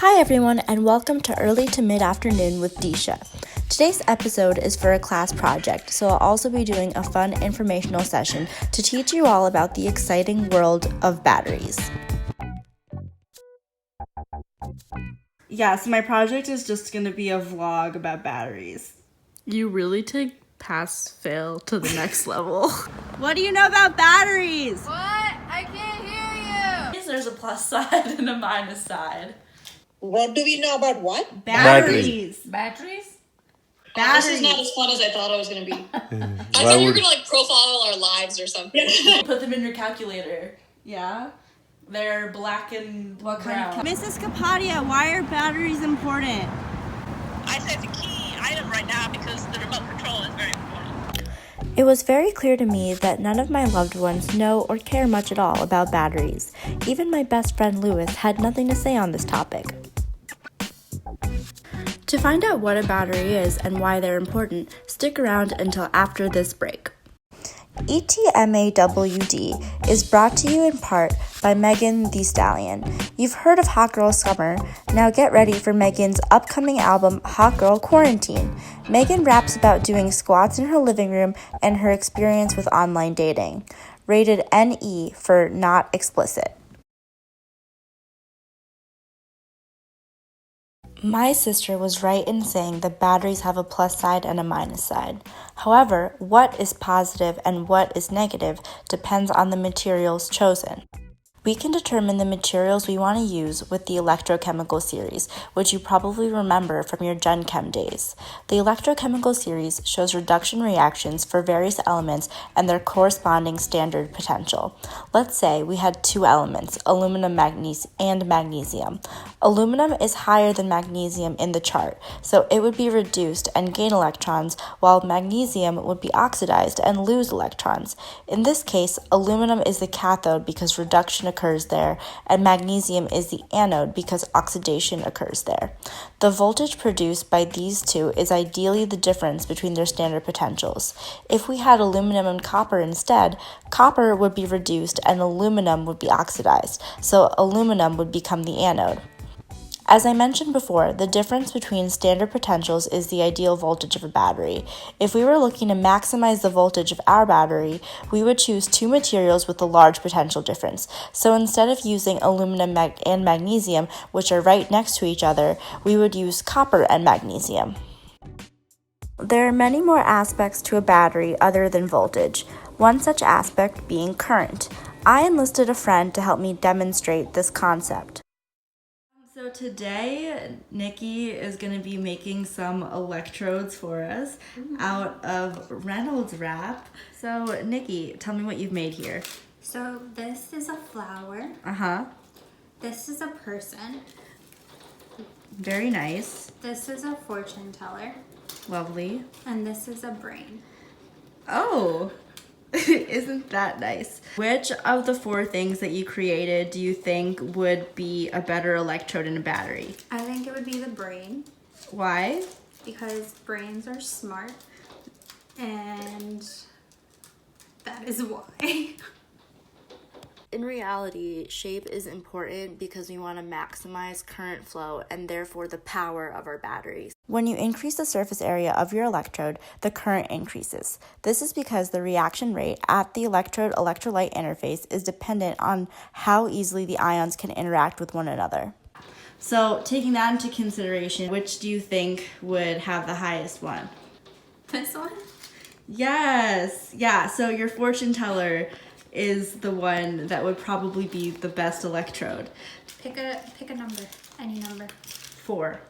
Hi everyone, and welcome to Early to Mid-Afternoon with Deesha. Today's episode is for a class project, so I'll also be doing a fun informational session to teach you all about the exciting world of batteries. Yeah, so my project is just going to be a vlog about batteries. You really take pass-fail to the next level. What do you know about batteries? What? I can't hear you! There's a plus side and a minus side. What do we know about what? Batteries. Batteries? This is not as fun as I thought it was going to be. I thought you were going to profile our lives or something. Put them in your calculator. Yeah. They're black and brown. Mrs. Kapadia, why are batteries important? I say it's a key item right now because the remote control is very important. It was very clear to me that none of my loved ones know or care much at all about batteries. Even my best friend Lewis had nothing to say on this topic. To find out what a battery is and why they're important, stick around until after this break. ETMAWD is brought to you in part by Megan Thee Stallion. You've heard of Hot Girl Summer. Now get ready for Megan's upcoming album, Hot Girl Quarantine. Megan raps about doing squats in her living room and her experience with online dating. Rated NE for not explicit. My sister was right in saying that batteries have a plus side and a minus side. However, what is positive and what is negative depends on the materials chosen. We can determine the materials we want to use with the electrochemical series, which you probably remember from your Gen Chem days. The electrochemical series shows reduction reactions for various elements and their corresponding standard potential. Let's say we had two elements, aluminum and magnesium. Aluminum is higher than magnesium in the chart, so it would be reduced and gain electrons, while magnesium would be oxidized and lose electrons. In this case, aluminum is the cathode because reduction occurs there, and magnesium is the anode because oxidation occurs there. The voltage produced by these two is ideally the difference between their standard potentials. If we had aluminum and copper instead, copper would be reduced and aluminum would be oxidized, so aluminum would become the anode. As I mentioned before, the difference between standard potentials is the ideal voltage of a battery. If we were looking to maximize the voltage of our battery, we would choose two materials with a large potential difference. So instead of using aluminum and magnesium, which are right next to each other, we would use copper and magnesium. There are many more aspects to a battery other than voltage, one such aspect being current. I enlisted a friend to help me demonstrate this concept. So today, Nikki is going to be making some electrodes for us out of Reynolds wrap. So Nikki, tell me what you've made here. So this is a flower. Uh-huh. This is a person. Very nice. This is a fortune teller. Lovely. And this is a brain. Oh, isn't that nice? Which of the four things that you created do you think would be a better electrode in a battery? I think it would be the brain. Why? Because brains are smart. And that is why. In reality, shape is important because we want to maximize current flow and therefore the power of our batteries. When you increase the surface area of your electrode, the current increases. This is because the reaction rate at the electrode-electrolyte interface is dependent on how easily the ions can interact with one another. So taking that into consideration, which do you think would have the highest one? This one? Yes. Yeah, so your fortune teller is the one that would probably be the best electrode. Pick a number. Any number. 4.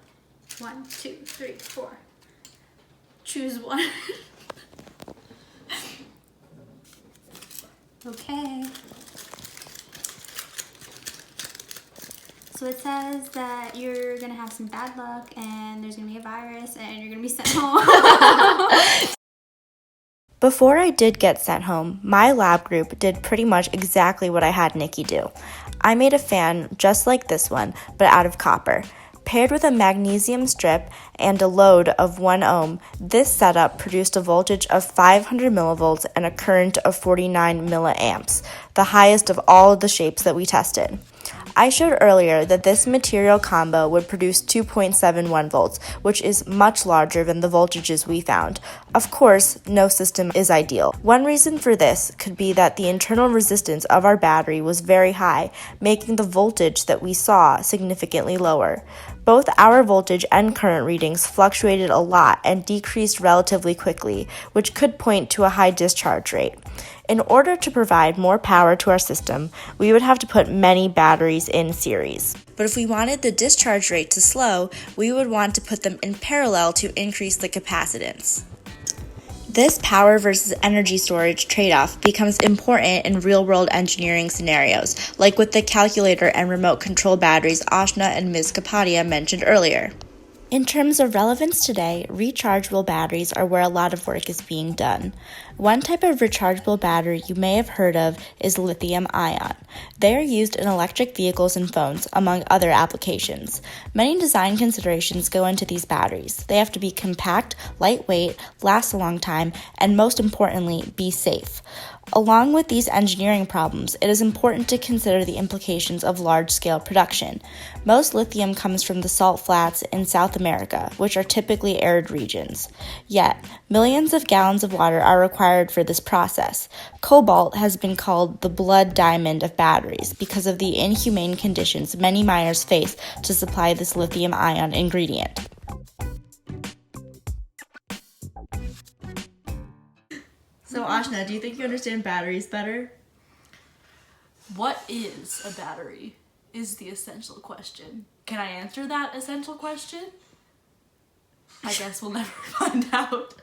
1, 2, 3, 4. Choose one. Okay. So it says that you're gonna have some bad luck and there's gonna be a virus and you're gonna be sent home. Before I did get sent home, my lab group did pretty much exactly what I had Nikki do. I made a fan just like this one, but out of copper. Paired with a magnesium strip and a load of 1 ohm, this setup produced a voltage of 500 millivolts and a current of 49 milliamps, the highest of all of the shapes that we tested. I showed earlier that this material combo would produce 2.71 volts, which is much larger than the voltages we found. Of course, no system is ideal. One reason for this could be that the internal resistance of our battery was very high, making the voltage that we saw significantly lower. Both our voltage and current readings fluctuated a lot and decreased relatively quickly, which could point to a high discharge rate. In order to provide more power to our system, we would have to put many batteries in series. But if we wanted the discharge rate to slow, we would want to put them in parallel to increase the capacitance. This power versus energy storage trade-off becomes important in real-world engineering scenarios, like with the calculator and remote control batteries Ashna and Ms. Kapadia mentioned earlier. In terms of relevance today, rechargeable batteries are where a lot of work is being done. One type of rechargeable battery you may have heard of is lithium-ion. They are used in electric vehicles and phones, among other applications. Many design considerations go into these batteries. They have to be compact, lightweight, last a long time, and most importantly, be safe. Along with these engineering problems, it is important to consider the implications of large-scale production. Most lithium comes from the salt flats in South America, which are typically arid regions. Yet, millions of gallons of water are required for this process. Cobalt has been called the blood diamond of batteries because of the inhumane conditions many miners face to supply this lithium-ion ingredient. So Ashna, do you think you understand batteries better? What is a battery is the essential question. Can I answer that essential question? I guess we'll never find out.